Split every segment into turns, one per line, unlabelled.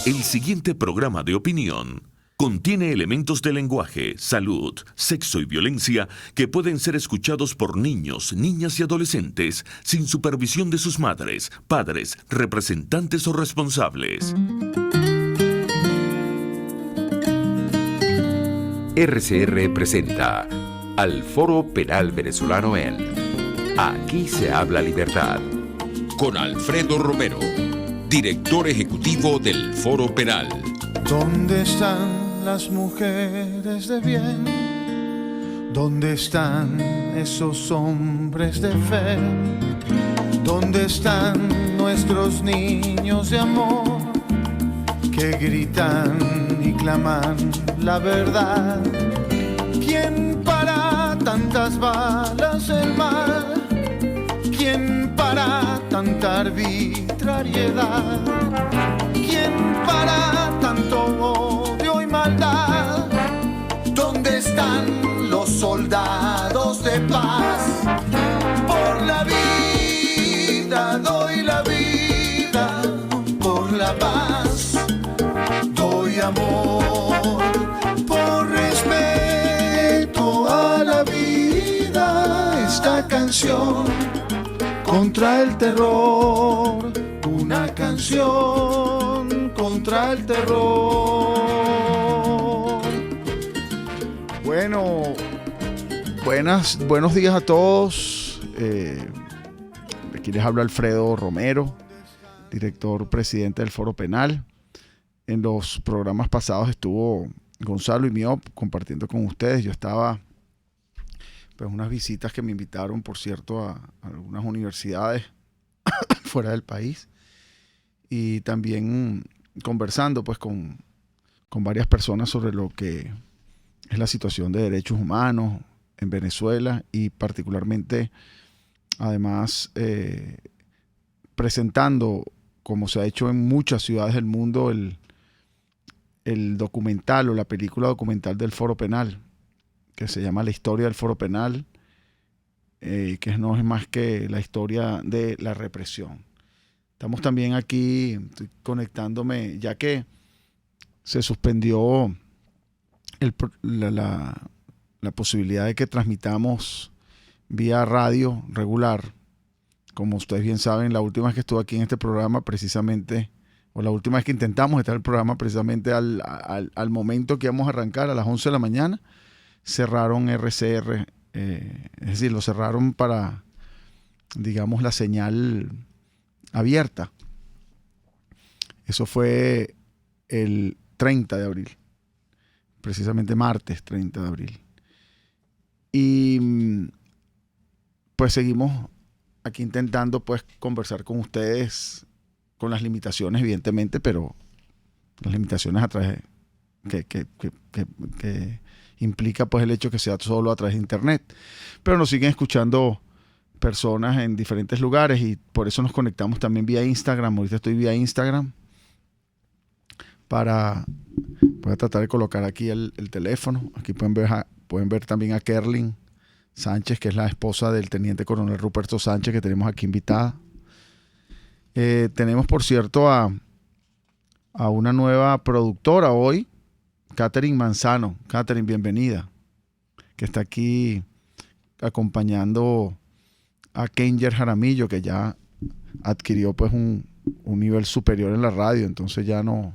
El siguiente programa de opinión contiene elementos de lenguaje, salud, sexo y violencia que pueden ser escuchados por niños, niñas y adolescentes sin supervisión de sus madres, padres, representantes o responsables.
RCR presenta al Foro Penal Venezolano en Aquí se habla libertad, con Alfredo Romero, director ejecutivo del Foro Penal.
¿Dónde están las mujeres de bien? ¿Dónde están esos hombres de fe? ¿Dónde están nuestros niños de amor que gritan y claman la verdad? ¿Quién para tantas balas el mal? ¿Quién para tanta arbitrariedad? ¿Quién para tanto odio y maldad? ¿Dónde están los soldados de paz? Por la vida doy la vida, por la paz doy amor, por respeto a la vida. Esta canción contra el terror, una canción contra el terror. Bueno, buenos días a todos. Aquí les habla Alfredo Romero, director presidente del Foro Penal. En los programas pasados estuvo Gonzalo y Miop compartiendo con ustedes. Yo estaba pues unas visitas que me invitaron, por cierto, a algunas universidades fuera del país, y también conversando pues con varias personas sobre lo que es la situación de derechos humanos en Venezuela, y particularmente además presentando, como se ha hecho en muchas ciudades del mundo, el documental o la película documental del Foro Penal, que se llama La historia del Foro Penal, que no es más que la historia de la represión. Estamos también aquí, estoy conectándome, ya que se suspendió la posibilidad de que transmitamos vía radio regular. Como ustedes bien saben, la última vez que estuve aquí en este programa, precisamente, o la última vez que intentamos estar en el programa, precisamente al momento que íbamos a arrancar, a las 11 de la mañana, cerraron RCR, es decir, lo cerraron para, digamos, la señal abierta. Eso fue el 30 de abril, precisamente martes 30 de abril. Y pues seguimos aquí intentando pues conversar con ustedes con las limitaciones, evidentemente, pero las limitaciones a través que implica pues el hecho que sea solo a través de internet, pero nos siguen escuchando personas en diferentes lugares, y por eso nos conectamos también vía Instagram. Ahorita estoy vía Instagram voy a tratar de colocar aquí el teléfono. Aquí pueden ver también a Kerlin Sánchez, que es la esposa del teniente coronel Ruperto Sánchez, que tenemos aquí invitada. Tenemos, por cierto, a una nueva productora hoy, Catherine Manzano. Catherine, bienvenida, que está aquí acompañando a Kenger Jaramillo, que ya adquirió pues un nivel superior en la radio. Entonces ya no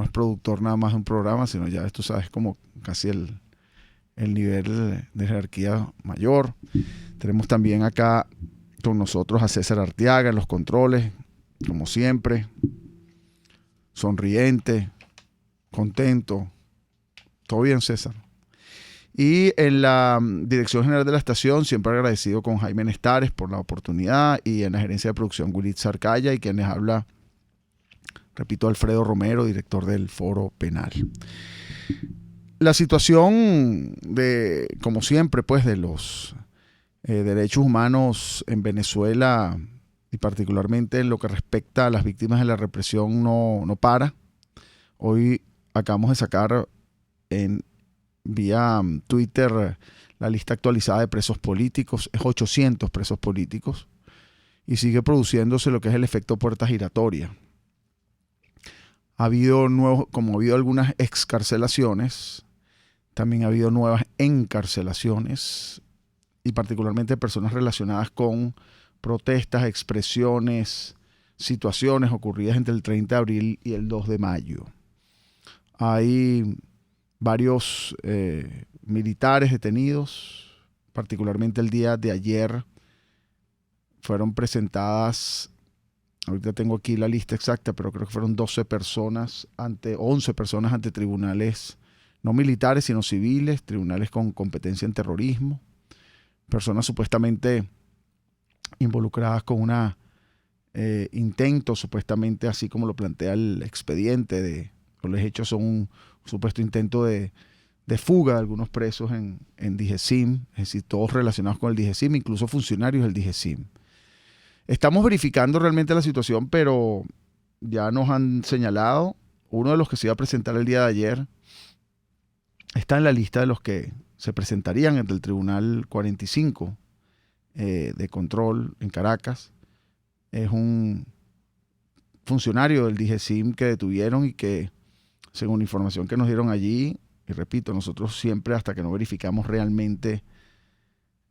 es productor nada más de un programa, sino ya tú sabes, como casi el nivel de jerarquía mayor. Tenemos también acá con nosotros a César Arteaga en los controles, como siempre, sonriente, contento. Todo bien, César. Y en la dirección general de la estación, siempre agradecido con Jaime Nestares por la oportunidad, y en la gerencia de producción, Willy Zarcaya, y quien les habla, repito, Alfredo Romero, director del Foro Penal. La situación como siempre, pues, de los derechos humanos en Venezuela, y particularmente en lo que respecta a las víctimas de la represión, no para. Hoy acabamos de sacar vía Twitter la lista actualizada de presos políticos. Es 800 presos políticos, y sigue produciéndose lo que es el efecto puerta giratoria. Como ha habido algunas excarcelaciones, también ha habido nuevas encarcelaciones, y particularmente personas relacionadas con protestas, expresiones, situaciones ocurridas entre el 30 de abril y el 2 de mayo. Hay varios militares detenidos, particularmente el día de ayer fueron presentadas, ahorita tengo aquí la lista exacta, pero creo que fueron 11 personas ante tribunales no militares, sino civiles, tribunales con competencia en terrorismo, personas supuestamente involucradas con una intento, supuestamente así como lo plantea el expediente, los hechos son un supuesto intento de fuga de algunos presos en DIGESIM, es decir, todos relacionados con el DIGESIM, incluso funcionarios del DIGESIM. Estamos verificando realmente la situación, pero ya nos han señalado, uno de los que se iba a presentar el día de ayer está en la lista de los que se presentarían ante el Tribunal 45 de control en Caracas. Es un funcionario del DIGESIM que detuvieron y que, según la información que nos dieron allí, y repito, nosotros siempre hasta que no verificamos realmente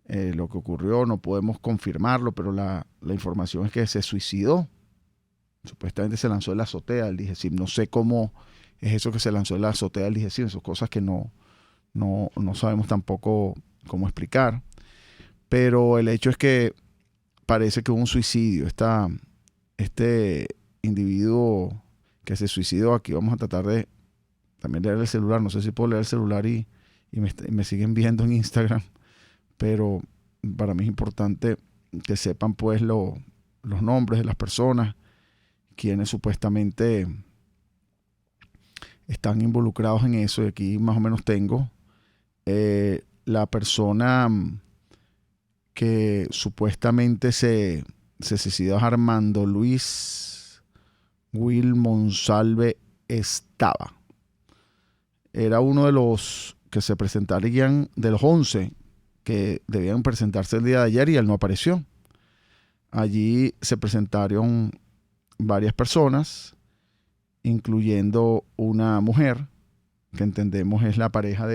lo que ocurrió, no podemos confirmarlo, pero la información es que se suicidó. Supuestamente se lanzó de la azotea del DIGESIM. No sé cómo es eso que se lanzó de la azotea del DIGESIM, esas cosas que no sabemos tampoco cómo explicar. Pero el hecho es que parece que hubo un suicidio. Este individuo que se suicidó, aquí vamos a tratar de también leer el celular. No sé si puedo leer el celular y me siguen viendo en Instagram. Pero para mí es importante que sepan pues los nombres de las personas, quienes supuestamente están involucrados en eso. Y aquí más o menos tengo la persona que supuestamente se suicidó, Armando Luis Will Monsalve Estaba. Era uno de los que se presentarían, de los 11 que debían presentarse el día de ayer, y él no apareció. Allí se presentaron varias personas, incluyendo una mujer, que entendemos es la pareja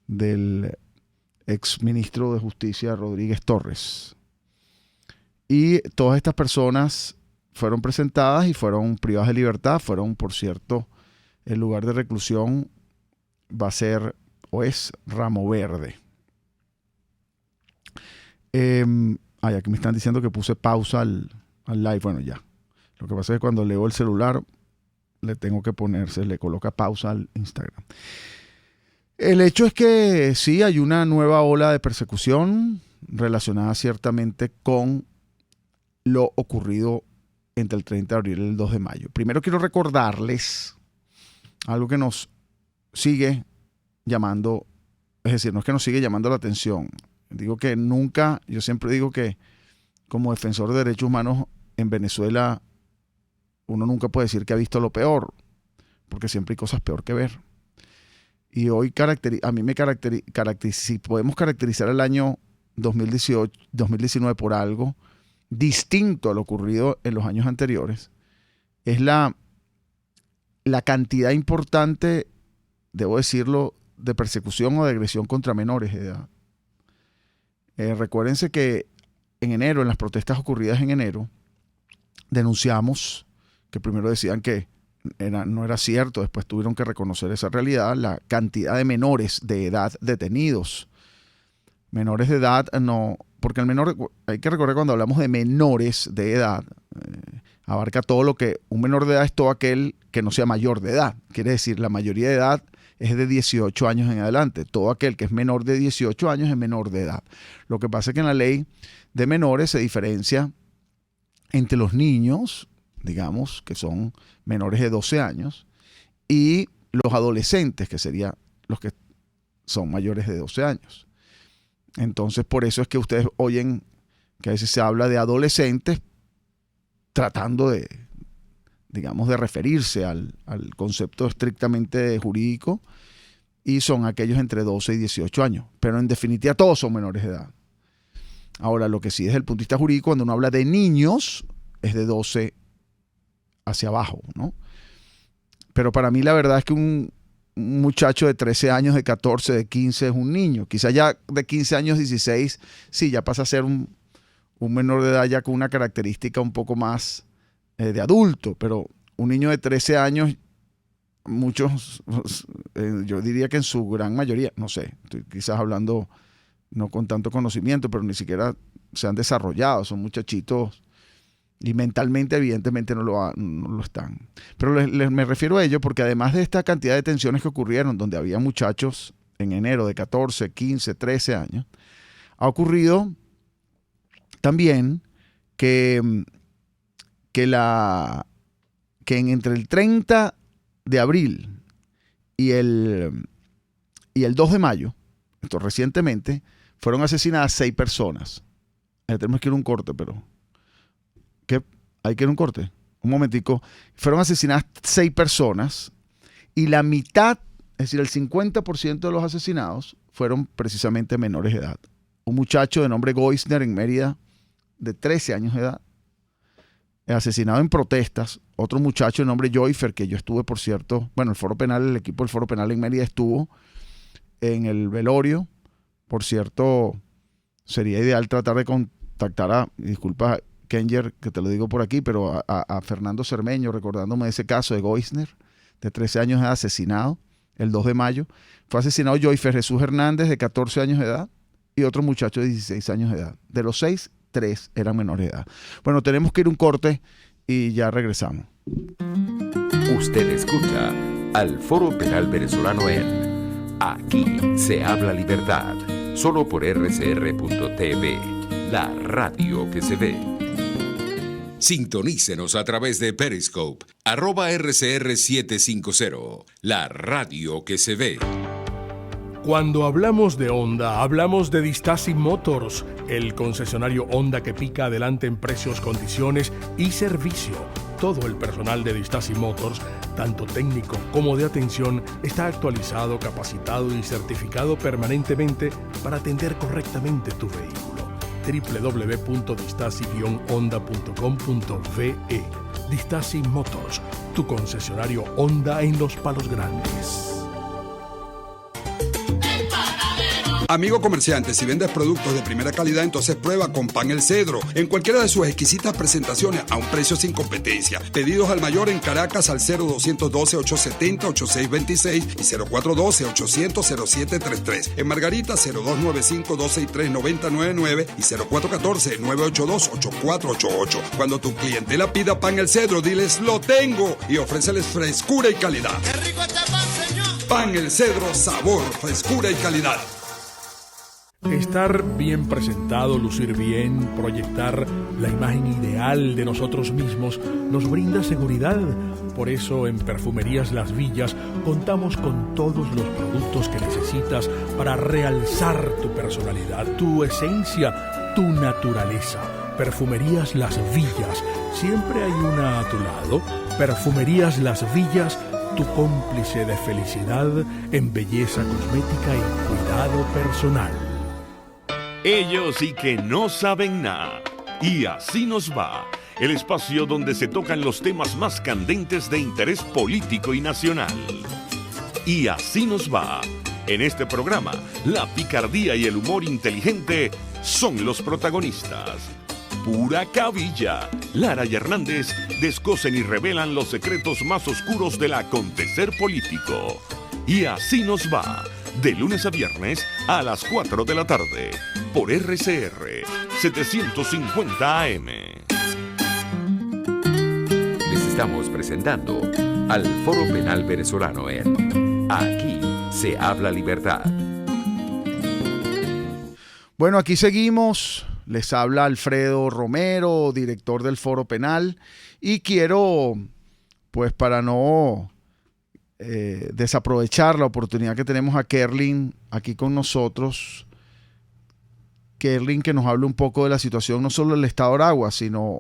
del exministro de Justicia, Rodríguez Torres. Y todas estas personas fueron presentadas y fueron privadas de libertad. Por cierto, el lugar de reclusión va a ser o es Ramo Verde. Aquí me están diciendo que puse pausa al live. Bueno, ya. Lo que pasa es que cuando leo el celular le coloca pausa al Instagram. El hecho es que sí, hay una nueva ola de persecución relacionada ciertamente con lo ocurrido entre el 30 de abril y el 2 de mayo. Primero quiero recordarles algo que nos sigue llamando, es decir, no es que nos sigue llamando la atención. Digo que yo siempre digo que como defensor de derechos humanos en Venezuela, uno nunca puede decir que ha visto lo peor, porque siempre hay cosas peor que ver. Y hoy si podemos caracterizar el año 2019 por algo distinto a lo ocurrido en los años anteriores, es la cantidad importante, debo decirlo, de persecución o de agresión contra menores de edad. Recuérdense que en enero, en las protestas ocurridas en enero, denunciamos que primero decían que no era cierto, después tuvieron que reconocer esa realidad, la cantidad de menores de edad detenidos. Menores de edad, no, porque hay que recordar, cuando hablamos de menores de edad, abarca todo lo que un menor de edad es, todo aquel que no sea mayor de edad. Quiere decir, la mayoría de edad es de 18 años en adelante. Todo aquel que es menor de 18 años es menor de edad. Lo que pasa es que en la ley de menores se diferencia entre los niños, digamos, que son menores de 12 años, y los adolescentes, que serían los que son mayores de 12 años. Entonces, por eso es que ustedes oyen que a veces se habla de adolescentes tratando de referirse al concepto estrictamente jurídico, y son aquellos entre 12 y 18 años. Pero en definitiva todos son menores de edad. Ahora, lo que sí desde el punto de vista jurídico, cuando uno habla de niños, es de 12 hacia abajo, ¿no? Pero para mí la verdad es que un muchacho de 13 años, de 14, de 15 es un niño. Quizá ya de 15 años, 16, sí, ya pasa a ser un menor de edad ya con una característica un poco más de adulto. Pero un niño de 13 años, muchos, yo diría que en su gran mayoría, no sé, estoy quizás hablando no con tanto conocimiento, pero ni siquiera se han desarrollado, son muchachitos y mentalmente evidentemente no lo están. Pero me refiero a ello porque además de esta cantidad de tensiones que ocurrieron, donde había muchachos en enero de 14, 15, 13 años, ha ocurrido también que entre el 30 de abril y el 2 de mayo, esto recientemente, fueron asesinadas 6 personas. Tenemos que ir a un corte, pero... ¿Qué? ¿Hay que ir a un corte? Un momentico. Fueron asesinadas 6 personas y la mitad, es decir, el 50% de los asesinados fueron precisamente menores de edad. Un muchacho de nombre Goisner en Mérida, de 13 años de edad, asesinado en protestas. Otro muchacho de nombre Joyfer, que yo estuve, por cierto, bueno, el equipo del Foro Penal en Mérida estuvo en el velorio. Por cierto, sería ideal tratar de contactar disculpa, Kenger, que te lo digo por aquí, pero a Fernando Cermeño, recordándome de ese caso de Goisner, de 13 años de edad, asesinado el 2 de mayo. Fue asesinado Joyfer Jesús Hernández, de 14 años de edad, y otro muchacho de 16 años de edad. De los 6, 3 eran menores de edad. Bueno, tenemos que ir a un corte y ya regresamos.
Usted escucha al Foro Penal Venezolano en Aquí se habla libertad, solo por rcr.tv, la radio que se ve. Sintonícenos a través de Periscope, @RCR750, la radio que se ve.
Cuando hablamos de Honda, hablamos de Distasi Motors, el concesionario Honda que pica adelante en precios, condiciones y servicio. Todo el personal de Distasi Motors, tanto técnico como de atención, está actualizado, capacitado y certificado permanentemente para atender correctamente tu vehículo. www.distasi-honda.com.ve. Distasi Motors, tu concesionario Honda en Los Palos Grandes.
Amigo comerciante, si vendes productos de primera calidad, entonces prueba con Pan El Cedro, en cualquiera de sus exquisitas presentaciones a un precio sin competencia. Pedidos al mayor en Caracas al 0212-870-8626 y 0412-800-0733. En Margarita 0295-263-9099 y 0414-982-8488. Cuando tu clientela pida Pan El Cedro, diles lo tengo y ofréceles frescura y calidad.
¡Qué rico este pan, señor!
Pan El Cedro, sabor, frescura y calidad.
Estar bien presentado, lucir bien, proyectar la imagen ideal de nosotros mismos nos brinda seguridad. Por eso en Perfumerías Las Villas contamos con todos los productos que necesitas para realzar tu personalidad, tu esencia, tu naturaleza. Perfumerías Las Villas, siempre hay una a tu lado. Perfumerías Las Villas, tu cómplice de felicidad en belleza cosmética y cuidado personal.
Ellos sí que no saben nada. Y así nos va. El espacio donde se tocan los temas más candentes de interés político y nacional. Y así nos va. En este programa, la picardía y el humor inteligente son los protagonistas. Pura cabilla. Lara y Hernández descosen y revelan los secretos más oscuros del acontecer político. Y así nos va. De lunes a viernes a las 4 de la tarde, por RCR 750 AM.
Les estamos presentando al Foro Penal Venezolano en Aquí se habla libertad.
Bueno, aquí seguimos. Les habla Alfredo Romero, director del Foro Penal. Y quiero, pues para no desaprovechar la oportunidad que tenemos a Kerlin aquí con nosotros. Kerlin, que nos hable un poco de la situación no solo del estado de Aragua, sino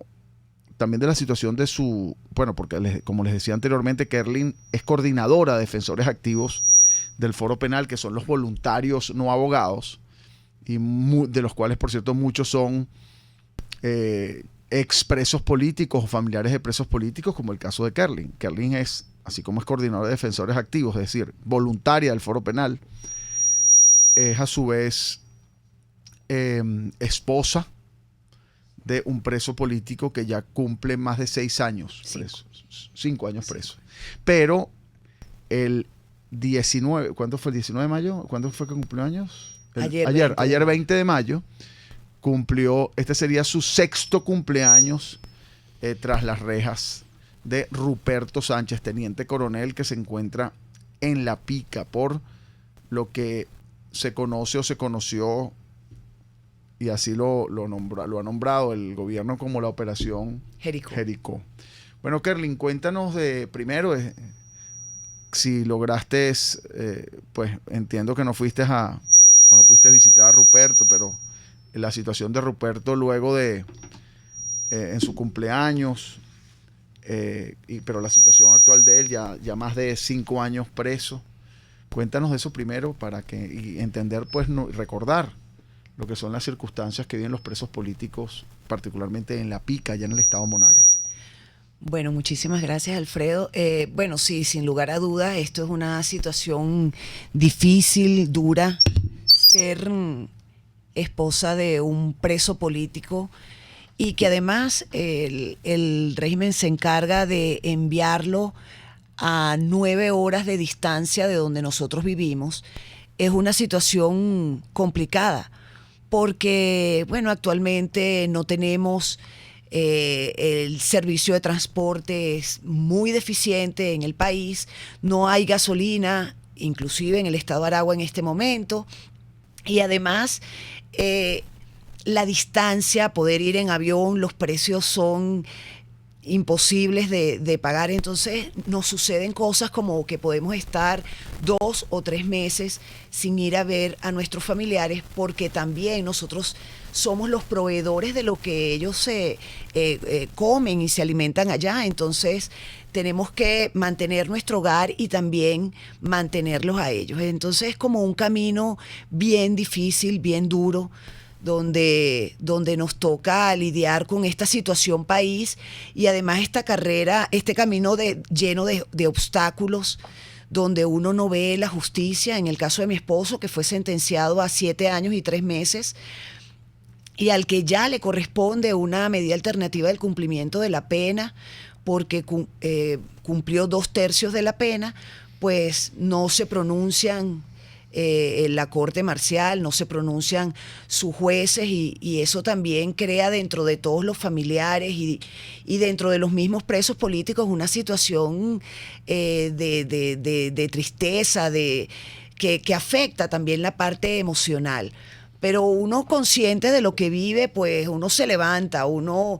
también de la situación de su... Bueno, porque como les decía anteriormente, Kerlin es coordinadora de defensores activos del Foro Penal, que son los voluntarios no abogados, y de los cuales, por cierto, muchos son expresos políticos o familiares de presos políticos, como el caso de Kerlin. Kerlin es así como es coordinadora de defensores activos, es decir, voluntaria del Foro Penal, es a su vez esposa de un preso político que ya cumple más de 6 años preso, 5 años preso. Pero el 19, ¿cuándo fue el 19 de mayo? ¿Cuándo fue que cumplió años? Ayer 20 de mayo, cumplió, este sería su 6º cumpleaños tras las rejas de Ruperto Sánchez, teniente coronel que se encuentra en La Pica por lo que se conoce o se conoció, y así lo ha nombrado el gobierno como la operación Jericó. Bueno, Kerlin, cuéntanos primero, si lograste, pues entiendo que no pudiste visitar a Ruperto, pero la situación de Ruperto luego de, en su cumpleaños, pero la situación actual de él, ya más de 5 años preso. Cuéntanos de eso primero para y entender, pues, recordar lo que son las circunstancias que viven los presos políticos, particularmente en La Pica, allá en el estado Monaga.
Bueno, muchísimas gracias, Alfredo. Bueno, sí, sin lugar a dudas, esto es una situación difícil, dura. Ser esposa de un preso político y que además el régimen se encarga de enviarlo a 9 horas de distancia de donde nosotros vivimos, es una situación complicada. Porque, bueno, actualmente no tenemos, el servicio de transporte es muy deficiente en el país, no hay gasolina, inclusive en el estado de Aragua en este momento, y además la distancia, poder ir en avión, los precios son imposibles de pagar, entonces nos suceden cosas como que podemos estar 2 o 3 meses sin ir a ver a nuestros familiares, porque también nosotros somos los proveedores de lo que ellos comen y se alimentan allá, entonces tenemos que mantener nuestro hogar y también mantenerlos a ellos. Entonces es como un camino bien difícil, bien duro, donde nos toca lidiar con esta situación país y además esta carrera, este camino lleno de obstáculos, donde uno no ve la justicia. En el caso de mi esposo, que fue sentenciado a 7 años y 3 meses, y al que ya le corresponde una medida alternativa del cumplimiento de la pena, porque cumplió 2/3 de la pena, pues no se pronuncian en la corte marcial, no se pronuncian sus jueces, y eso también crea dentro de todos los familiares y dentro de los mismos presos políticos una situación de tristeza, que afecta también la parte emocional. Pero uno consciente de lo que vive, pues uno se levanta, uno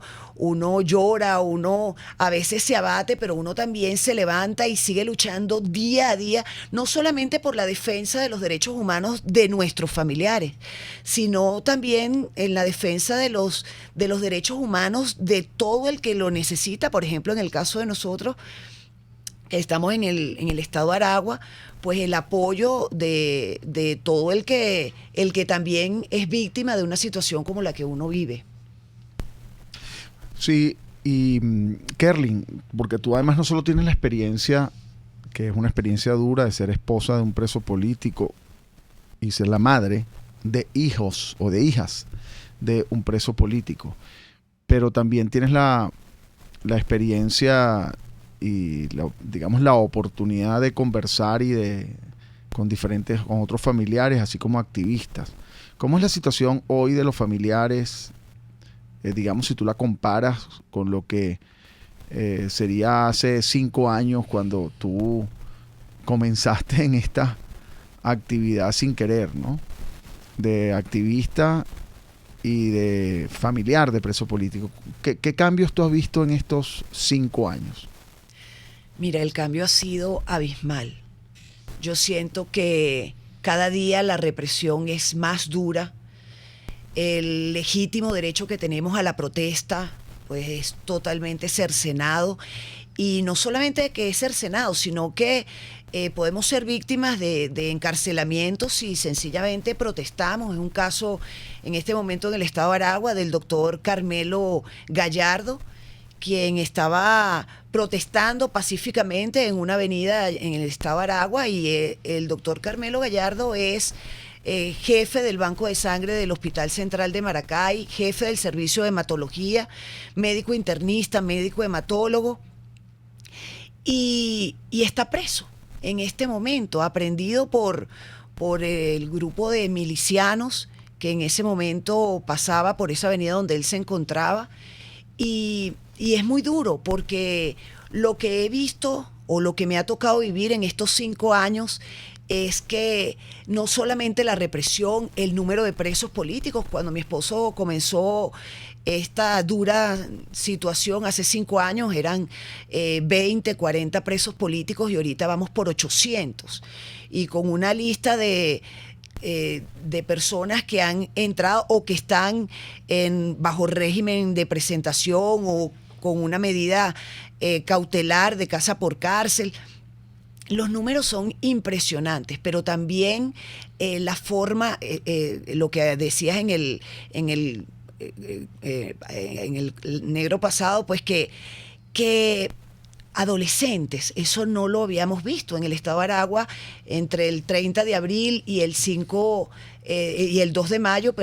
llora, uno a veces se abate, pero uno también se levanta y sigue luchando día a día, no solamente por la defensa de los derechos humanos de nuestros familiares, sino también en la defensa de los derechos humanos de todo el que lo necesita. Por ejemplo, en el caso de nosotros, que estamos en el estado de Aragua, pues el apoyo de todo el que también es víctima de una situación como la que uno vive.
Sí, y Kerlin, porque tú además no solo tienes la experiencia, que es una experiencia dura, de ser esposa de un preso político y ser la madre de hijos o de hijas de un preso político, pero también tienes la experiencia y la oportunidad de conversar con otros familiares, así como activistas. ¿Cómo es la situación hoy de los familiares, digamos, si tú la comparas con lo que sería hace 5 años cuando tú comenzaste en esta actividad sin querer, ¿no? De activista y de familiar de preso político? ¿Qué cambios tú has visto en estos 5 años?
Mira, el cambio ha sido abismal. Yo siento que cada día la represión es más dura. El legítimo derecho que tenemos a la protesta, pues, es totalmente cercenado. Y no solamente que es cercenado, sino que podemos ser víctimas de encarcelamientos si sencillamente protestamos. Es un caso en este momento en el estado de Aragua del doctor Carmelo Gallardo, quien estaba protestando pacíficamente en una avenida en el estado Aragua, y el doctor Carmelo Gallardo es jefe del Banco de Sangre del Hospital Central de Maracay, jefe del servicio de hematología, médico internista, médico hematólogo, y está preso en este momento, aprendido por el grupo de milicianos que en ese momento pasaba por esa avenida donde él se encontraba. Y es muy duro, porque lo que he visto o lo que me ha tocado vivir en estos 5 años es que no solamente la represión, el número de presos políticos. Cuando mi esposo comenzó esta dura situación hace 5 años eran 20, 40 presos políticos, y ahorita vamos por 800. Y con una lista de personas que han entrado o que están bajo régimen de presentación o con una medida cautelar de casa por cárcel. Los números son impresionantes, pero también la forma, lo que decías en el negro pasado, pues que adolescentes, eso no lo habíamos visto en el estado de Aragua entre el 30 de abril y el 2 de mayo,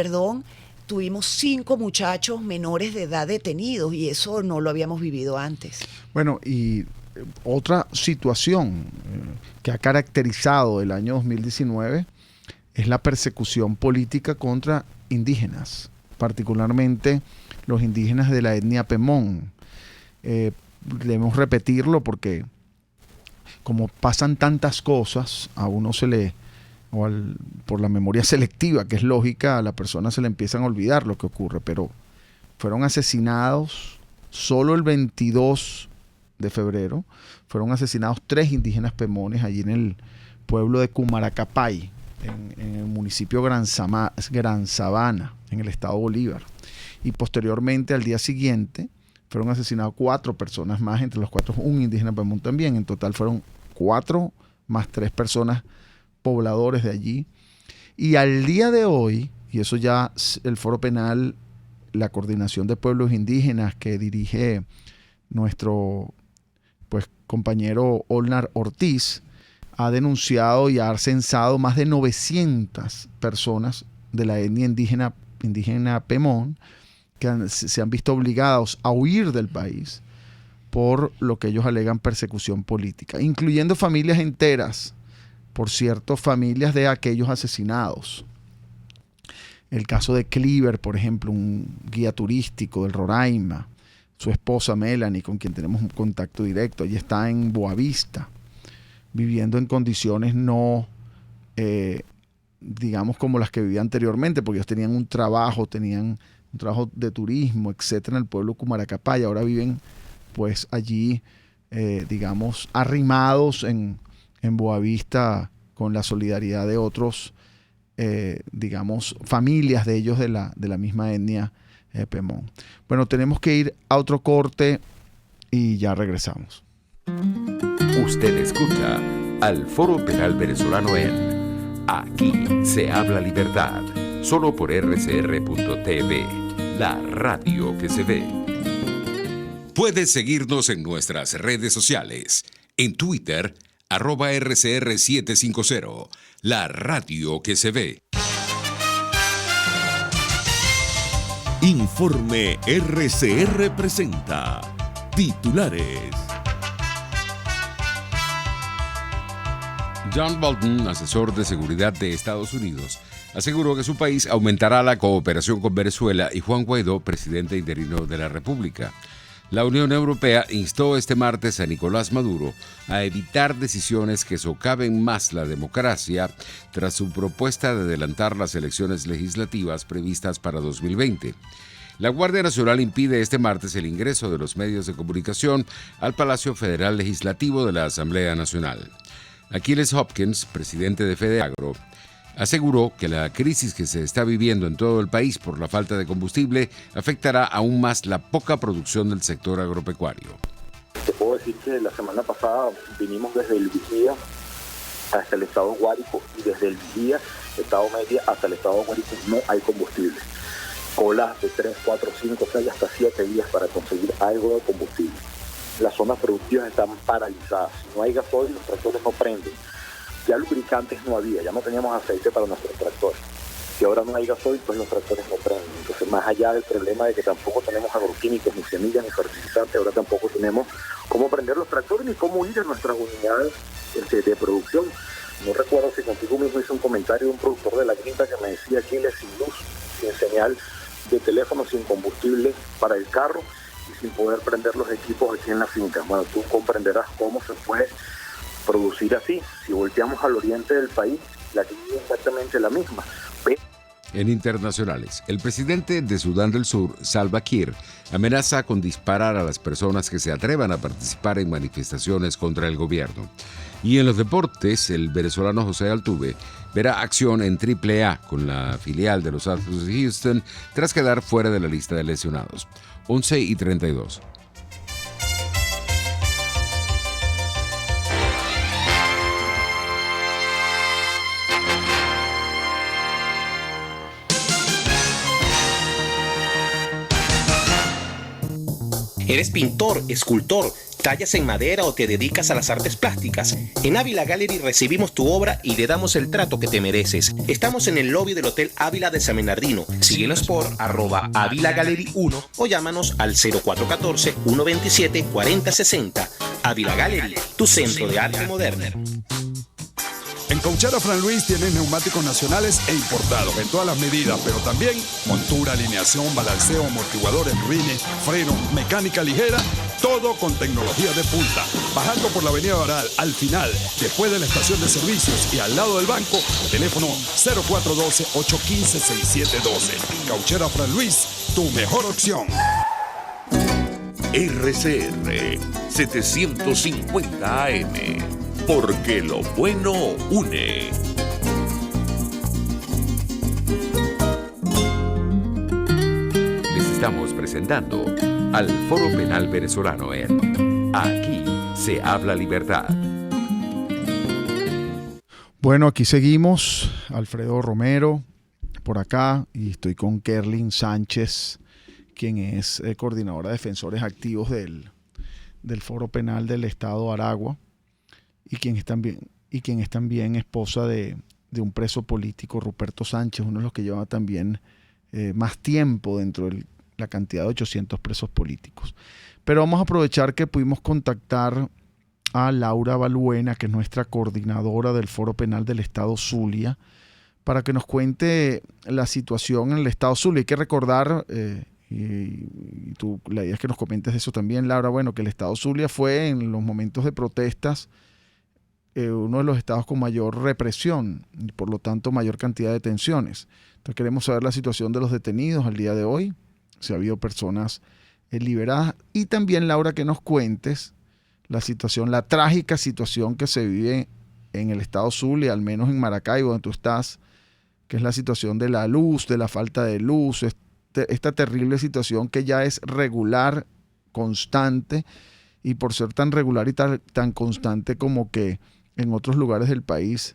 tuvimos 5 muchachos menores de edad detenidos, y eso no lo habíamos vivido antes.
Bueno, y otra situación que ha caracterizado el año 2019 es la persecución política contra indígenas, particularmente los indígenas de la etnia Pemón. Debemos repetirlo porque como pasan tantas cosas, a uno por la memoria selectiva, que es lógica, a la persona se le empiezan a olvidar lo que ocurre, pero fueron asesinados solo el 22 de febrero, fueron asesinados 3 indígenas pemones allí en el pueblo de Cumaracapay, en el municipio Gran Sabana, en el estado Bolívar. Y posteriormente, al día siguiente, fueron asesinados 4 personas más, entre los 4 un indígena pemón también. En total fueron 4 más 3 personas pobladores de allí. Y al día de hoy, y eso ya el Foro Penal, la Coordinación de Pueblos Indígenas que dirige nuestro compañero Olnar Ortiz, ha denunciado y ha censado más de 900 personas de la etnia indígena Pemón que se han visto obligados a huir del país por lo que ellos alegan persecución política, incluyendo familias enteras, por cierto, familias de aquellos asesinados. El caso de Cleaver, por ejemplo, un guía turístico del Roraima, su esposa Melanie, con quien tenemos un contacto directo, ella está en Boavista, viviendo en condiciones no, digamos, como las que vivía anteriormente, porque ellos tenían un trabajo de turismo, etcétera, en el pueblo de Cumaracapay. Ahora viven pues allí, digamos, arrimados en Boavista, con la solidaridad de otros, digamos, familias de ellos de la misma etnia Pemón. Bueno, tenemos que ir a otro corte y ya regresamos.
Usted escucha al Foro Penal Venezolano en Aquí se habla libertad, solo por rcr.tv, la radio que se ve. Puedes seguirnos en nuestras redes sociales. En Twitter, @RCR750, la radio que se ve.
Informe RCR presenta titulares.
John Bolton, asesor de seguridad de Estados Unidos, aseguró que su país aumentará la cooperación con Venezuela, y Juan Guaidó, presidente interino de la República. La Unión Europea instó este martes a Nicolás Maduro a evitar decisiones que socaven más la democracia tras su propuesta de adelantar las elecciones legislativas previstas para 2020. La Guardia Nacional impide este martes el ingreso de los medios de comunicación al Palacio Federal Legislativo de la Asamblea Nacional. Achilles Hopkins, presidente de FEDEAGRO, aseguró que la crisis que se está viviendo en todo el país por la falta de combustible afectará aún más la poca producción del sector agropecuario.
Te puedo decir que la semana pasada vinimos desde el Vigía hasta el estado Guárico, y desde el Vigía, estado Media, hasta el estado Guárico no hay combustible. colas de 3, 4, 5, 6, hasta 7 días para conseguir algo de combustible. Las zonas productivas están paralizadas. Si no hay gasoil, los tractores no prenden. Ya lubricantes no había, ya no teníamos aceite para nuestros tractores. Si ahora no hay gasoil, pues los tractores no prenden. Entonces, más allá del problema de que tampoco tenemos agroquímicos, ni semillas, ni fertilizantes, ahora tampoco tenemos cómo prender los tractores ni cómo ir a nuestras unidades de producción. No recuerdo si contigo mismo hice un comentario de un productor de la quinta que me decía: Chile sin luz, sin señal de teléfono, sin combustible para el carro y sin poder prender los equipos aquí en la finca. Bueno, tú comprenderás cómo se puede producir así. Si volteamos al oriente del país, la crisis es exactamente la misma.
En internacionales, el presidente de Sudán del Sur, Salva Kiir, amenaza con disparar a las personas que se atrevan a participar en manifestaciones contra el gobierno. Y en los deportes, el venezolano José Altuve verá acción en AAA con la filial de los Astros de Houston tras quedar fuera de la lista de lesionados. 11:32.
¿Eres pintor, escultor, tallas en madera o te dedicas a las artes plásticas? En Ávila Gallery recibimos tu obra y le damos el trato que te mereces. Estamos en el lobby del Hotel Ávila de San Bernardino. Síguenos por @Ávila Gallery 1 o llámanos al 0414-127-4060. Ávila Gallery, tu centro de arte moderno.
En Cauchera Fran Luis tienes neumáticos nacionales e importados en todas las medidas, pero también montura, alineación, balanceo, amortiguadores, rines, frenos, mecánica ligera, todo con tecnología de punta. Bajando por la avenida Baral, al final, después de la estación de servicios y al lado del banco, teléfono 0412-815-6712. Cauchera Fran Luis, tu mejor opción.
RCR 750 AM, porque lo bueno une.
Les estamos presentando al Foro Penal Venezolano en Aquí se habla libertad.
Bueno, aquí seguimos. Alfredo Romero por acá y estoy con Kerlin Sánchez, quien es coordinadora de defensores activos del Foro Penal del Estado Aragua y quien es también esposa de un preso político, Ruperto Sánchez, uno de los que lleva también más tiempo dentro de la cantidad de 800 presos políticos. Pero vamos a aprovechar que pudimos contactar a Laura Balbuena, que es nuestra coordinadora del Foro Penal del Estado Zulia, para que nos cuente la situación en el Estado Zulia. Hay que recordar, y tú, la idea es que nos comentes eso también, Laura, bueno, que el Estado Zulia fue en los momentos de protestas uno de los estados con mayor represión y por lo tanto mayor cantidad de detenciones. Entonces queremos saber la situación de los detenidos al día de hoy, si ha habido personas liberadas, y también, Laura, que nos cuentes la situación, la trágica situación que se vive en el estado Zulia, al menos en Maracaibo, donde tú estás, que es la situación de la luz, de la falta de luz, esta terrible situación que ya es regular, constante, y por ser tan regular y tan constante como que en otros lugares del país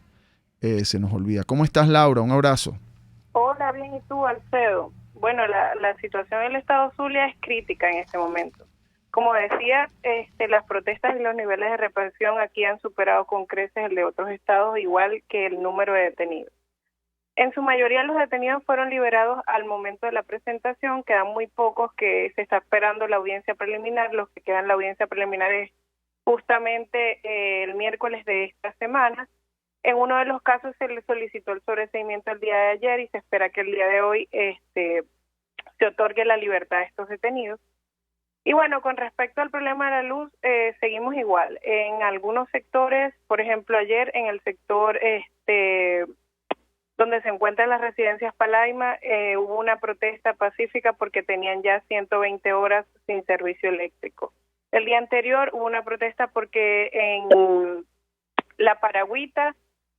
se nos olvida. ¿Cómo estás, Laura? Un abrazo.
Hola, bien, ¿y tú, Alfredo? Bueno, la situación del estado Zulia es crítica en este momento. Como decía, las protestas y los niveles de represión aquí han superado con creces el de otros estados, igual que el número de detenidos. En su mayoría los detenidos fueron liberados al momento de la presentación, quedan muy pocos que se está esperando la audiencia preliminar. Los que quedan en la audiencia preliminar es justamente el miércoles de esta semana. En uno de los casos se le solicitó el sobreseimiento el día de ayer y se espera que el día de hoy se otorgue la libertad a estos detenidos. Y bueno, con respecto al problema de la luz, seguimos igual. En algunos sectores, por ejemplo, ayer en el sector donde se encuentran las residencias Palaima, hubo una protesta pacífica porque tenían ya 120 horas sin servicio eléctrico. El día anterior hubo una protesta porque en La Paragüita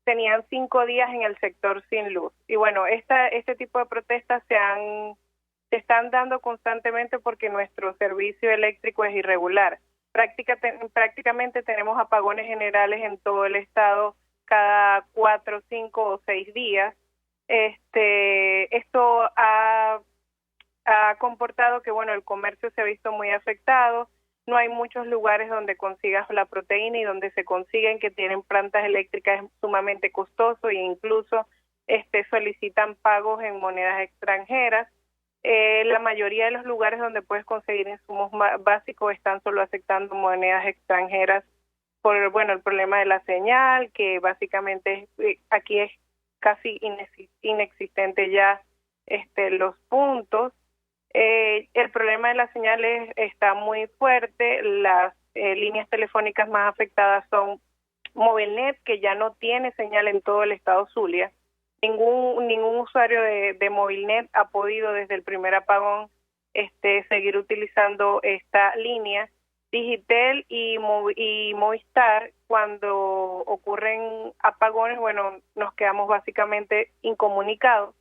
tenían 5 días en el sector sin luz. Y bueno, este tipo de protestas se están dando constantemente porque nuestro servicio eléctrico es irregular. Prácticamente tenemos apagones generales en todo el estado cada 4, 5 o 6 días. Esto ha ha comportado que, bueno, el comercio se ha visto muy afectado. No hay muchos lugares donde consigas la proteína, y donde se consiguen, que tienen plantas eléctricas, es sumamente costoso, e incluso solicitan pagos en monedas extranjeras. La mayoría de los lugares donde puedes conseguir insumos básicos están solo aceptando monedas extranjeras por, bueno, el problema de la señal, que básicamente aquí es casi inexistente ya los puntos. El problema de las señales está muy fuerte. Las líneas telefónicas más afectadas son Movilnet, que ya no tiene señal en todo el estado Zulia. Ningún usuario de Movilnet ha podido desde el primer apagón seguir utilizando esta línea. Digitel y Movistar, cuando ocurren apagones, bueno, nos quedamos básicamente incomunicados.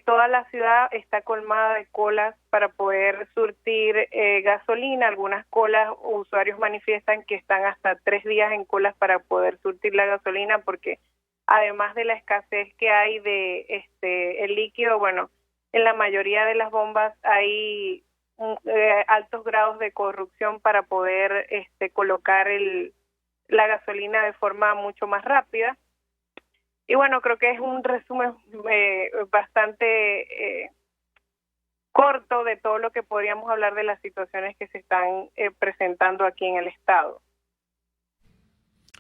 Toda la ciudad está colmada de colas para poder surtir gasolina. Algunas colas, usuarios manifiestan que están hasta 3 días en colas para poder surtir la gasolina, porque además de la escasez que hay de el líquido, bueno, en la mayoría de las bombas hay altos grados de corrupción para poder colocar la gasolina de forma mucho más rápida. Y bueno, creo que es un resumen bastante corto de todo lo que podríamos hablar de las situaciones que se están presentando aquí en el estado.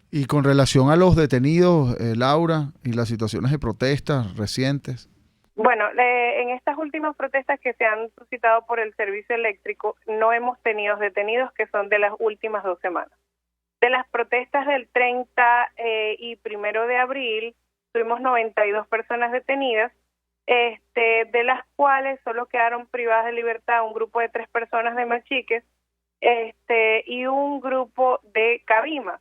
Y con relación a los detenidos, Laura, y las situaciones de protestas recientes.
Bueno, en estas últimas protestas que se han suscitado por el servicio eléctrico, no hemos tenido detenidos, que son de las últimas 2 semanas. De las protestas del 30 y 1 de abril, tuvimos 92 personas detenidas, de las cuales solo quedaron privadas de libertad un grupo de 3 personas de Machiques y un grupo de Cabima.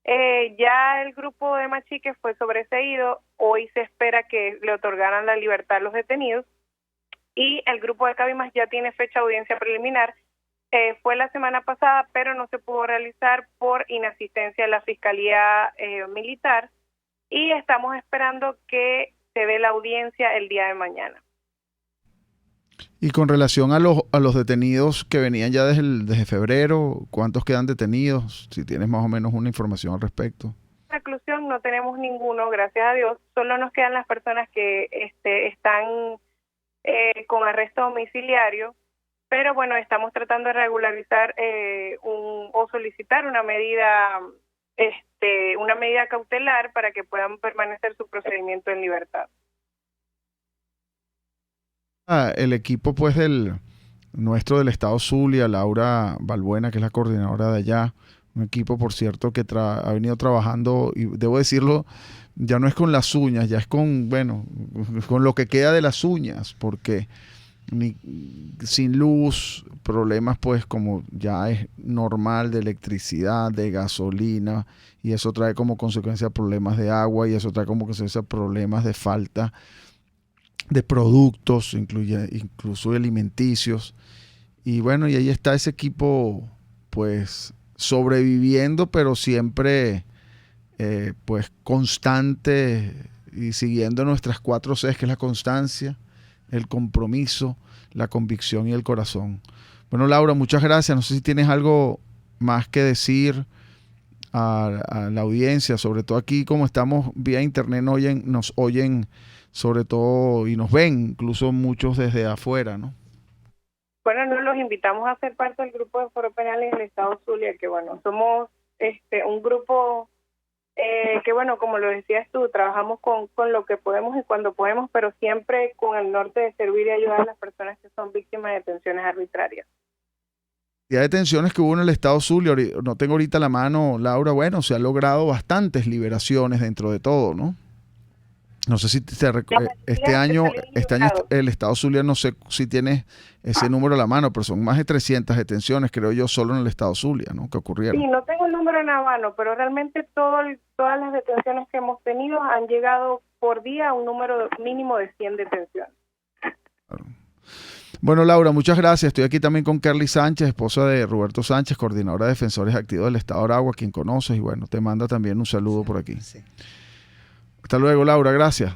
Ya el grupo de Machiques fue sobreseído. Hoy se espera que le otorgaran la libertad a los detenidos, y el grupo de Cabimas ya tiene fecha de audiencia preliminar. Fue la semana pasada, pero no se pudo realizar por inasistencia de la Fiscalía Militar, y estamos esperando que se dé la audiencia el día de mañana.
Y con relación a los detenidos que venían ya desde febrero, ¿cuántos quedan detenidos? Si tienes más o menos una información al respecto.
Reclusión no tenemos ninguno, gracias a Dios. Solo nos quedan las personas que están con arresto domiciliario, pero bueno, estamos tratando de regularizar o solicitar una medida cautelar para que puedan permanecer su procedimiento en libertad.
El equipo pues nuestro del estado Zulia, Laura Balbuena, que es la coordinadora de allá, un equipo por cierto que ha venido trabajando, y debo decirlo, ya no es con las uñas, ya es con lo que queda de las uñas, porque sin luz, problemas pues como ya es normal de electricidad, de gasolina, y eso trae como consecuencia problemas de agua, y eso trae como consecuencia problemas de falta de productos, incluso alimenticios. Y bueno, y ahí está ese equipo pues sobreviviendo, pero siempre pues constante y siguiendo nuestras 4 Cs, que es la constancia, el compromiso, la convicción y el corazón. Bueno, Laura, muchas gracias. No sé si tienes algo más que decir a la audiencia, sobre todo aquí como estamos vía internet, nos oyen sobre todo, y nos ven incluso muchos desde afuera, ¿no?
Bueno, nos los invitamos a ser parte del grupo de Foro Penal en el estado Zulia, que bueno, somos un grupo que bueno, como lo decías tú, trabajamos con lo que podemos y cuando podemos, pero siempre con el norte de servir y ayudar a las personas que son víctimas de detenciones arbitrarias.
La detenciones que hubo en el estado Zulia, no tengo ahorita la mano, Laura, bueno, se han logrado bastantes liberaciones dentro de todo, ¿no? No sé si este año el estado Zulia, no sé si tienes ese número a la mano, pero son más de 300 detenciones, creo yo, solo en el estado Zulia, ¿no? Que ocurrieron.
Sí, no tengo el número en la mano, pero realmente todas las detenciones que hemos tenido han llegado por día a un número mínimo de 100 detenciones.
Claro. Bueno, Laura, muchas gracias. Estoy aquí también con Kerly Sánchez, esposa de Roberto Sánchez, coordinadora de Defensores Activos del Estado de Aragua, quien conoces, y bueno, te manda también un saludo por aquí.
Sí.
Hasta luego, Laura, gracias.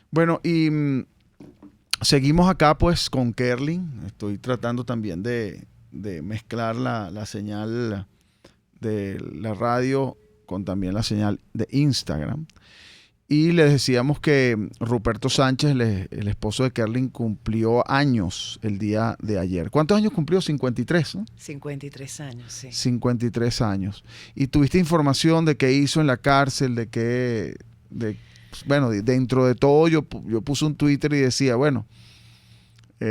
Bueno, y seguimos acá pues con Kerlin. Estoy tratando también de mezclar la señal de la radio con también la señal de Instagram. Y les decíamos que Ruperto Sánchez, el esposo de Kerlin, cumplió años el día de ayer. ¿Cuántos años cumplió? 53, ¿no?
53 años, sí.
53 años. ¿Y tuviste información de qué hizo en la cárcel? Bueno, dentro de todo yo puse un Twitter y decía, bueno,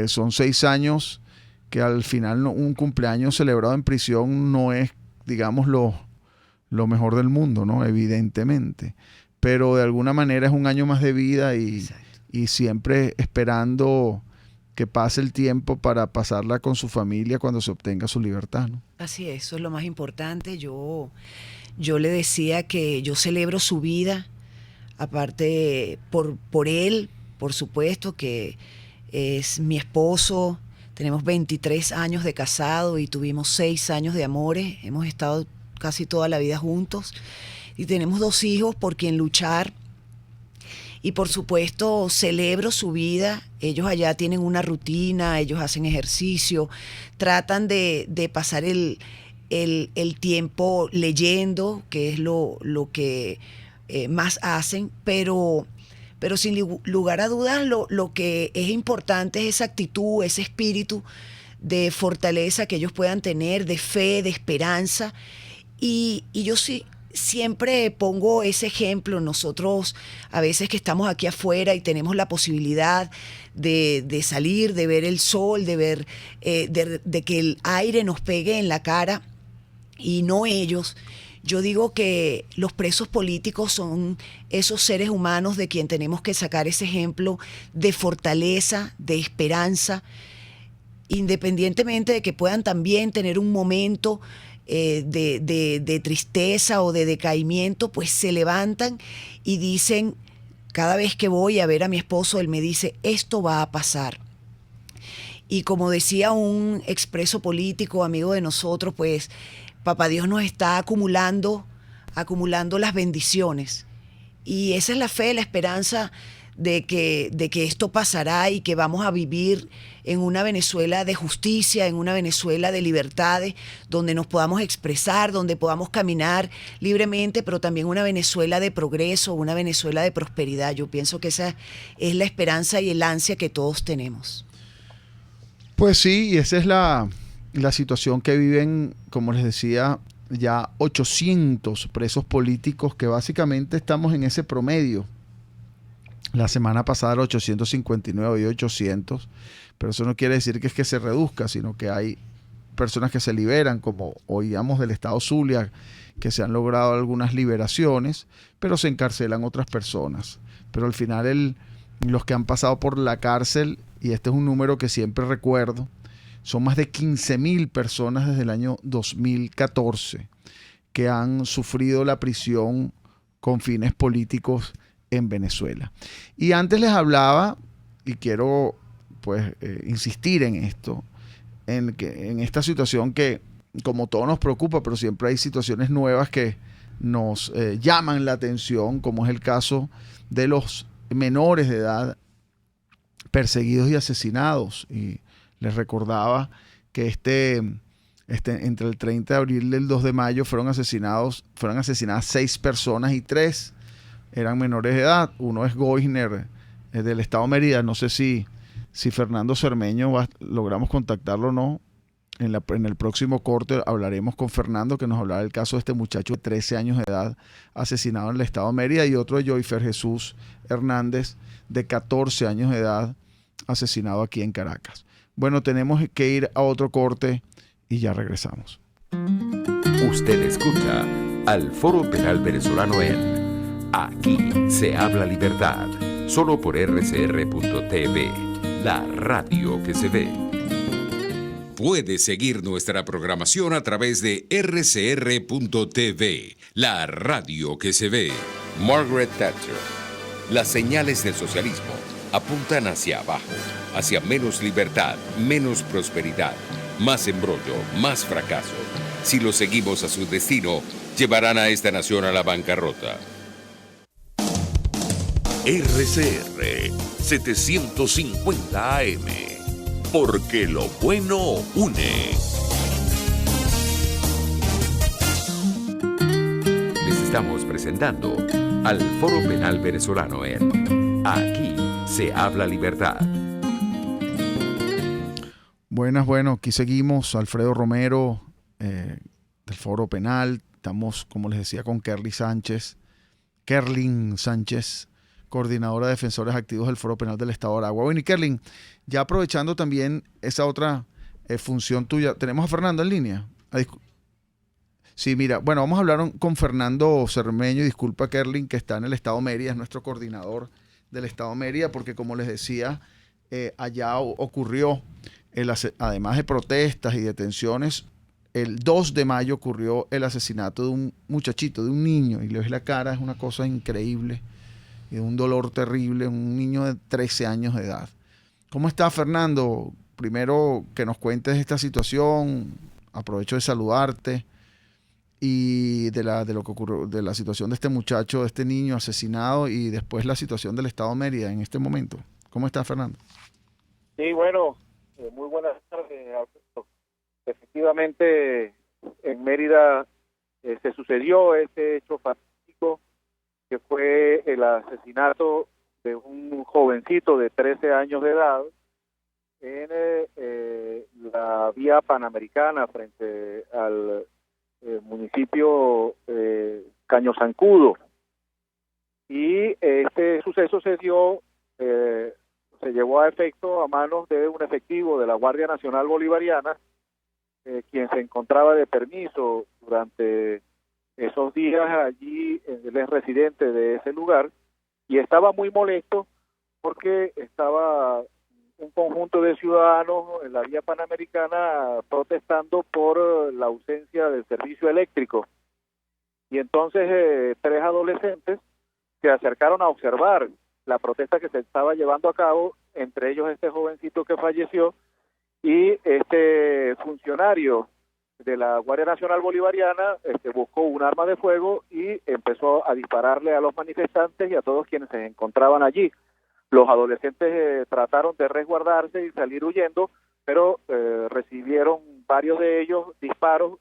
son 6 años que al final un cumpleaños celebrado en prisión no es, digamos, lo mejor del mundo, ¿no? Evidentemente. Pero de alguna manera es un año más de vida y siempre esperando que pase el tiempo para pasarla con su familia cuando se obtenga su libertad, ¿no?
Así es, eso es lo más importante. Yo le decía que yo celebro su vida, aparte por él, por supuesto, que es mi esposo. Tenemos 23 años de casado y tuvimos 6 años de amores. Hemos estado casi toda la vida juntos. Y tenemos 2 hijos por quien luchar. Y por supuesto celebro su vida. Ellos allá tienen una rutina, ellos hacen ejercicio, tratan de pasar el tiempo leyendo, que es lo que más hacen, pero sin lugar a dudas lo que es importante es esa actitud, ese espíritu de fortaleza que ellos puedan tener, de fe, de esperanza. Y yo sí siempre pongo ese ejemplo. Nosotros a veces que estamos aquí afuera y tenemos la posibilidad de salir, de ver el sol, de ver de que el aire nos pegue en la cara, y no ellos. Yo digo que los presos políticos son esos seres humanos de quien tenemos que sacar ese ejemplo de fortaleza, de esperanza, independientemente de que puedan también tener un momento de tristeza o de decaimiento, pues se levantan y dicen, cada vez que voy a ver a mi esposo, él me dice, esto va a pasar. Y como decía un expreso político, amigo de nosotros, pues Papá Dios nos está acumulando las bendiciones. Y esa es la fe, la esperanza de que esto pasará y que vamos a vivir en una Venezuela de justicia, en una Venezuela de libertades, donde nos podamos expresar, donde podamos caminar libremente, pero también una Venezuela de progreso, una Venezuela de prosperidad. Yo pienso que esa es la esperanza y el ansia que todos tenemos.
Pues sí, y esa es la situación que viven, como les decía, ya 800 presos políticos, que básicamente estamos en ese promedio. La semana pasada era 859, hoy 800, pero eso no quiere decir que es que se reduzca, sino que hay personas que se liberan, como oíamos del estado Zulia, que se han logrado algunas liberaciones, pero se encarcelan otras personas. Pero al final los que han pasado por la cárcel, y este es un número que siempre recuerdo, son más de 15.000 personas desde el año 2014 que han sufrido la prisión con fines políticos en Venezuela. Y antes les hablaba, y quiero pues insistir en esto, en esta situación que como todo nos preocupa, pero siempre hay situaciones nuevas que nos llaman la atención, como es el caso de los menores de edad perseguidos y asesinados. Y les recordaba que entre el 30 de abril y el 2 de mayo fueron asesinadas 6 personas y 3 eran menores de edad. Uno es Goisner, del estado Mérida. No sé si Fernando Cermeño logramos contactarlo o no. En el próximo corte hablaremos con Fernando, que nos hablará del caso de este muchacho de 13 años de edad asesinado en el estado Mérida, y otro de Joyfer Jesús Hernández, de 14 años de edad, asesinado aquí en Caracas. Bueno, tenemos que ir a otro corte y ya regresamos.
Usted escucha al Foro Penal Venezolano en Aquí se habla libertad, solo por rcr.tv, la radio que se ve. Puede seguir nuestra programación a través de rcr.tv, la radio que se ve. Margaret Thatcher. Las señales del socialismo apuntan hacia abajo, hacia menos libertad, menos prosperidad, más embrollo, más fracaso. Si lo seguimos a su destino, llevarán a esta nación a la bancarrota.
RCR, 750 AM. Porque lo bueno une.
Les estamos presentando al Foro Penal Venezolano en Aquí se habla libertad.
Buenas, bueno, aquí seguimos, Alfredo Romero, del Foro Penal. Estamos, como les decía, con Kerlin Sánchez, coordinadora de defensores activos del Foro Penal del Estado de Aragua. Bueno, y Kerlin, ya aprovechando también esa otra función tuya, ¿tenemos a Fernando en línea? Sí, mira, bueno, vamos a hablar con Fernando Cermeño, disculpa Kerlin, que está en el Estado Mérida, es nuestro coordinador del Estado Mérida, porque como les decía, allá ocurrió, además de protestas y detenciones, el 2 de mayo ocurrió el asesinato de un muchachito, de un niño, y le ves la cara, es una cosa increíble, y de un dolor terrible, un niño de 13 años de edad. ¿Cómo está, Fernando? Primero que nos cuentes esta situación, aprovecho de saludarte, y de lo que ocurrió, de la situación de este muchacho, de este niño asesinado, y después la situación del Estado Mérida en este momento. ¿Cómo está, Fernando?
Sí, bueno, muy buenas tardes, Alberto. Efectivamente, en Mérida se sucedió este hecho fatídico, que fue el asesinato de un jovencito de 13 años de edad en la vía Panamericana frente al municipio Caño Zancudo. Y este suceso se llevó a efecto a manos de un efectivo de la Guardia Nacional Bolivariana, quien se encontraba de permiso durante esos días allí. Él es residente de ese lugar y estaba muy molesto porque estaba un conjunto de ciudadanos en la vía Panamericana protestando por la ausencia del servicio eléctrico. Y entonces 3 adolescentes se acercaron a observar la protesta que se estaba llevando a cabo, entre ellos este jovencito que falleció, y este funcionario de la Guardia Nacional Bolivariana buscó un arma de fuego y empezó a dispararle a los manifestantes y a todos quienes se encontraban allí. Los adolescentes trataron de resguardarse y salir huyendo, pero recibieron varios de ellos disparos,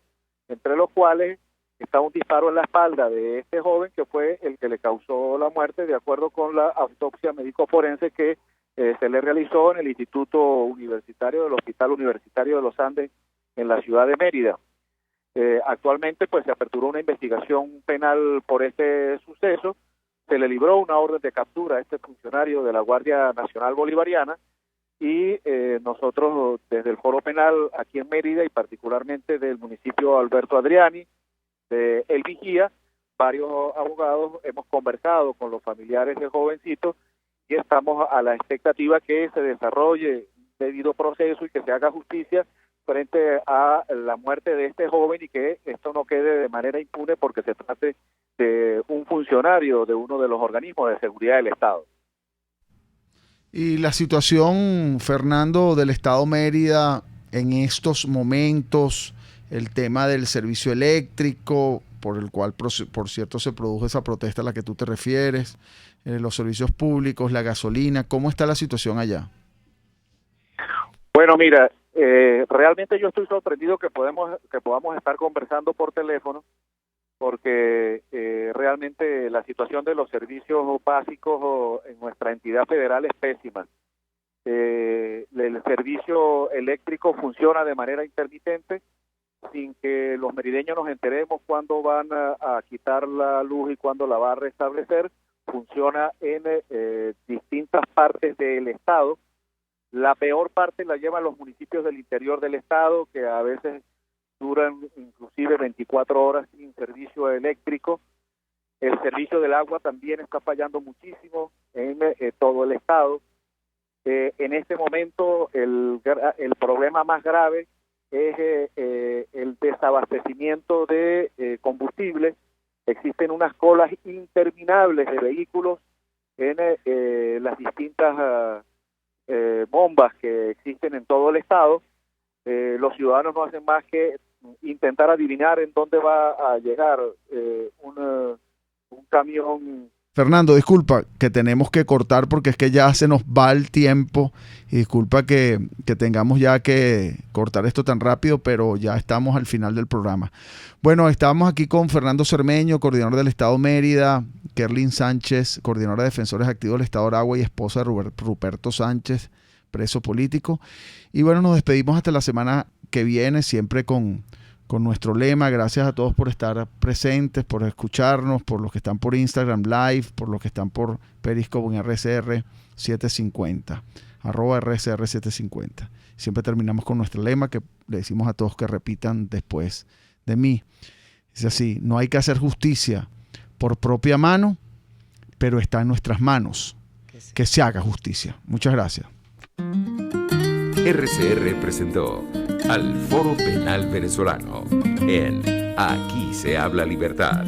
entre los cuales está un disparo en la espalda de este joven, que fue el que le causó la muerte, de acuerdo con la autopsia médico-forense que se le realizó en el Instituto Universitario del Hospital Universitario de los Andes en la ciudad de Mérida. Actualmente pues se aperturó una investigación penal por este suceso, se le libró una orden de captura a este funcionario de la Guardia Nacional Bolivariana y nosotros desde el Foro Penal aquí en Mérida y particularmente del municipio Alberto Adriani, de El Vigía, varios abogados hemos conversado con los familiares del jovencito y estamos a la expectativa que se desarrolle debido proceso y que se haga justicia frente a la muerte de este joven y que esto no quede de manera impune porque se trate de un funcionario de uno de los organismos de seguridad del Estado.
Y la situación, Fernando, del Estado Mérida en estos momentos, el tema del servicio eléctrico, por el cual, por cierto, se produjo esa protesta a la que tú te refieres, los servicios públicos, la gasolina, ¿cómo está la situación allá?
Bueno, mira, realmente yo estoy sorprendido que podamos estar conversando por teléfono, porque realmente la situación de los servicios básicos en nuestra entidad federal es pésima. El servicio eléctrico funciona de manera intermitente, sin que los merideños nos enteremos cuándo van a quitar la luz y cuándo la va a restablecer. Funciona en distintas partes del estado. La peor parte la llevan los municipios del interior del estado, que a veces duran inclusive 24 horas sin servicio eléctrico. El servicio del agua también está fallando muchísimo en todo el estado. En este momento el problema más grave es el desabastecimiento de combustible. Existen unas colas interminables de vehículos en las distintas bombas que existen en todo el estado. Los ciudadanos no hacen más que intentar adivinar en dónde va a llegar un camión
Fernando, disculpa que tenemos que cortar porque es que ya se nos va el tiempo y disculpa que tengamos ya que cortar esto tan rápido, pero ya estamos al final del programa. Bueno, estábamos aquí con Fernando Cermeño, coordinador del Estado Mérida, Kerlin Sánchez, coordinadora de Defensores Activos del Estado Aragua y esposa de Ruperto Sánchez, preso político. Y bueno, nos despedimos hasta la semana que viene, siempre con nuestro lema. Gracias a todos por estar presentes, por escucharnos, por los que están por Instagram Live, por los que están por Periscope en RCR 750, @RCR 750. Siempre terminamos con nuestro lema que le decimos a todos que repitan después de mí. Es así: no hay que hacer justicia por propia mano, pero está en nuestras manos que se haga justicia. Muchas gracias.
RCR presentó al Foro Penal Venezolano en Aquí se habla libertad.